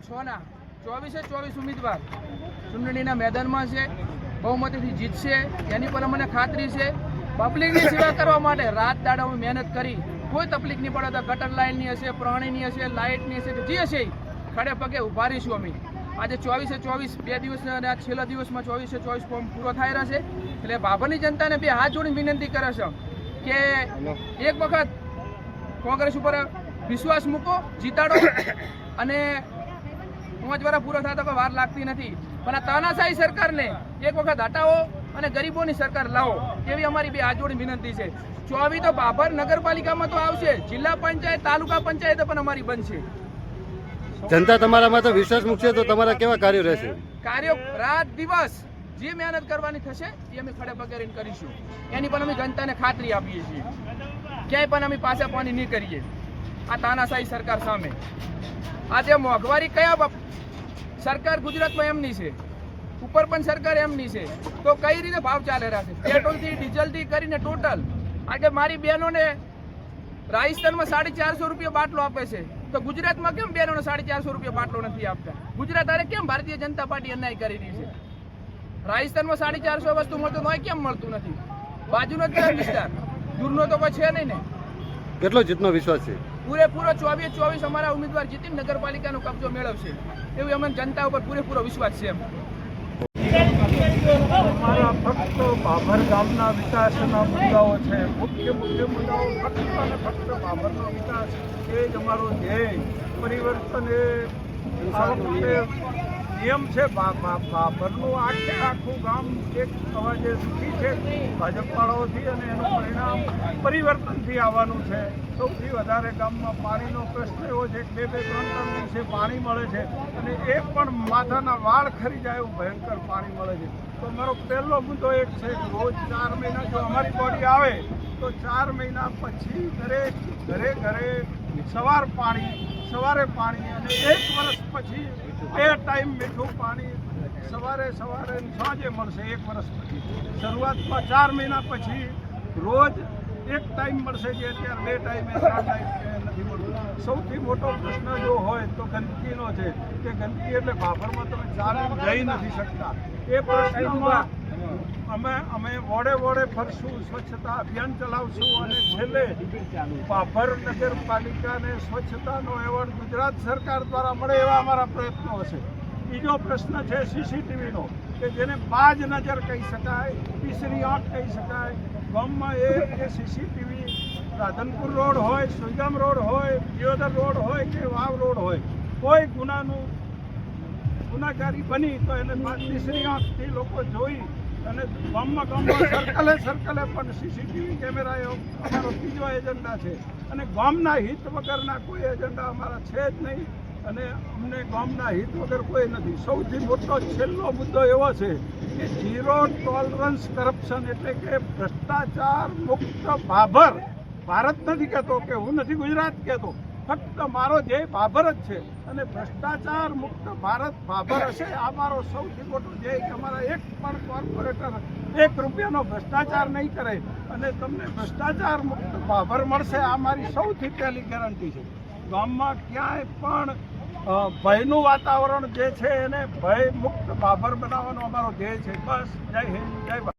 2006ના 24 ઉમેદવાર ચૂંટણીના મેદાનમાં છે, બહુમતીથી જીતશે એની પર અમને ખાતરી છે। પબ્લિકની સેવા કરવા માટે રાત દાડા અમે મહેનત કરી, કોઈ તકલીફ નહીં પડે તો ગટર લાઇનની હશે, પ્રાણીની હશે, લાઇટની હશે, જે હશે ખડે પગે ઉભા રહીશું અમે। આજે 24 બે દિવસ અને આ છેલ્લા દિવસમાં 24 ફોર્મ પૂરો થઈ રહ્યા છે, એટલે ભાભરની જનતાને બે હાથ જોડીને વિનંતી કરે છે કે એક વખત કોંગ્રેસ ઉપર વિશ્વાસ મૂકો, જીતાડો અને 5 વર્ષ પૂરા થતા કોઈ વાર લાગતી નથી, પણ આ તાનાશાહી સરકારને એક વખત હટાવો અને ગરીબોની સરકાર લાવો એવી અમારી બે હાથ જોડીને વિનંતી છે। 24 તો ભાભર નગરપાલિકામાં તો આવશે, જિલ્લા પંચાયત તાલુકા પંચાયત પણ અમારી બનશે। જનતા તમારામાં તો વિશ્વાસ મૂકશે તો તમારા કેવા કાર્યો રહેશે? કાર્યો રાત દિવસ જે મહેનત કરવાની થશે એ અમે ખડે પગે રહીને કરીશું, એની પણ અમે જનતાને ખાતરી આપીએ છીએ। ક્યાંય પણ અમે પાછા પાણી નહીં કરીએ આ તાનાશાહી સરકાર સામે। આજે મોંઘવારી કયા સરકાર ગુજરાતમાં એમની છે, ઉપર પણ સરકાર એમની છે, તો કઈ રીતે ભાવ ચાલે રહ્યા છે? પેટ્રોલથી ડીઝલથી કરીને ટોટલ આજે મારી બહેનોને રાજસ્થાનમાં 450 રૂપિયા બાટલો આપે છે, તો ગુજરાતમાં કેમ બહેનોને 450 રૂપિયા બાટલો નથી આપતા? ગુજરાત અરે કેમ ભારતીય જનતા પાર્ટી અન્યાય કરી રહી છે? રાજસ્થાનમાં 450 વસ્તુ મળતું હોય કેમ મળતું નથી? બાજુનો જ વિસ્તાર, દૂરનો તો કોઈ છે નહીં ને। કેટલો જીતનો વિશ્વાસ છે? પૂરેપૂરો 24 અમારા ઉમેદવાર જીતીને નગરપાલિકાનો કબજો મેળવશે એવી અમને જનતા ઉપર પૂરેપૂરો વિશ્વાસ છે। અમારા ફક્ત ભાભર ગામના વિકાસના મુદ્દાઓ છે, મુખ્ય મુદ્દાઓ ફક્ત અને ફક્ત ભાભરનો વિકાસ એ જ અમારો ધ્યેય। પરિવર્તન એ નિયમ છે ભાભરનું, આખું ગામ એક અવાજે સુખી છે ભાજપવાળાઓથી, અને એનું પરિણામ પરિવર્તનથી આવવાનું છે। સૌથી વધારે ગામમાં પાણીનો પ્રશ્ન એવો છે કે 2-3 દિવસે પાણી મળે છે, અને એ પણ માથાના વાળ ખરી જાય એવું ભયંકર પાણી મળે છે। તો મારો પહેલો મુદ્દો એક છે કે રોજ 4 મહિના જો અમારી બોડી આવે તો 4 મહિના પછી દરેક ઘરે સવારે પાણી, અને 1 વર્ષ પછી 2 ટાઈમ મીઠું પાણી સવારે સાંજે મળશે। 1 વર્ષ પછી શરૂઆતમાં 4 મહિના પછી રોજ 1 ટાઈમ મળશે, જે અત્યારે 2 ટાઈમે 3 ટાઈમ નથી મળતું। સૌથી મોટો પ્રશ્ન જો હોય તો ગંદકીનો છે કે ગંદકી એટલે ભાભરમાં તમે ચાલીને જઈ નથી શકતા। એ પ્રશ્નમાં અમે વોડે ફરશું, સ્વચ્છતા અભિયાન ચલાવશું, અને છેલ્લે ભાભર નગરપાલિકાને સ્વચ્છતાનો એવોર્ડ ગુજરાત સરકાર દ્વારા મળે એવા અમારા પ્રયત્નો હશે। બીજો પ્રશ્ન છે સીસીટીવીનો, કે જેને બાજ નજર કહી શકાય, તીસરી આંખ કહી શકાય। ગામમાં એ સીસીટીવી રાધનપુર રોડ હોય, સુઈગામ રોડ હોય, દિયોદર રોડ હોય કે વાવ રોડ હોય, કોઈ ગુનાકારી બની તો એને તીસરી આંખથી લોકો જોઈ, અને ગામમાં સર્કલે પણ સીસીટીવી કેમેરા એ અમારો ત્રીજો એજન્ડા છે। અને ગામના હિત વગરના કોઈ એજન્ડા અમારા છે જ નહીં, અને અમને ગામના હિત વગર કોઈ નથી। સૌથી મોટો છેલ્લો મુદ્દો એવો છે કે 0 ટોલરન્સ કરપ્શન, એટલે કે ભ્રષ્ટાચાર મુક્ત ભાભર। ભારત નથી કહેતો, કે હું નથી ગુજરાત કહેતો, ફક્ત મારો ધ્યેય ભાભર જ છે, અને ભ્રષ્ટાચાર મુક્ત ભારત ભાભર હશે આ મારો સૌથી મોટો ધ્યેય, કે અમારા એક પણ કોર્પોરેટર 1 રૂપિયાનો ભ્રષ્ટાચાર નહીં કરે, અને તમને ભ્રષ્ટાચાર મુક્ત ભાભર મળશે આ મારી સૌથી પહેલી ગેરંટી છે। ગામમાં ક્યાંય પણ ભયનું વાતાવરણ જે છે એને ભય મુક્ત ભાભર બનાવવાનો અમારો ધ્યેય છે। બસ, જય હિન્દ, જય ભારત।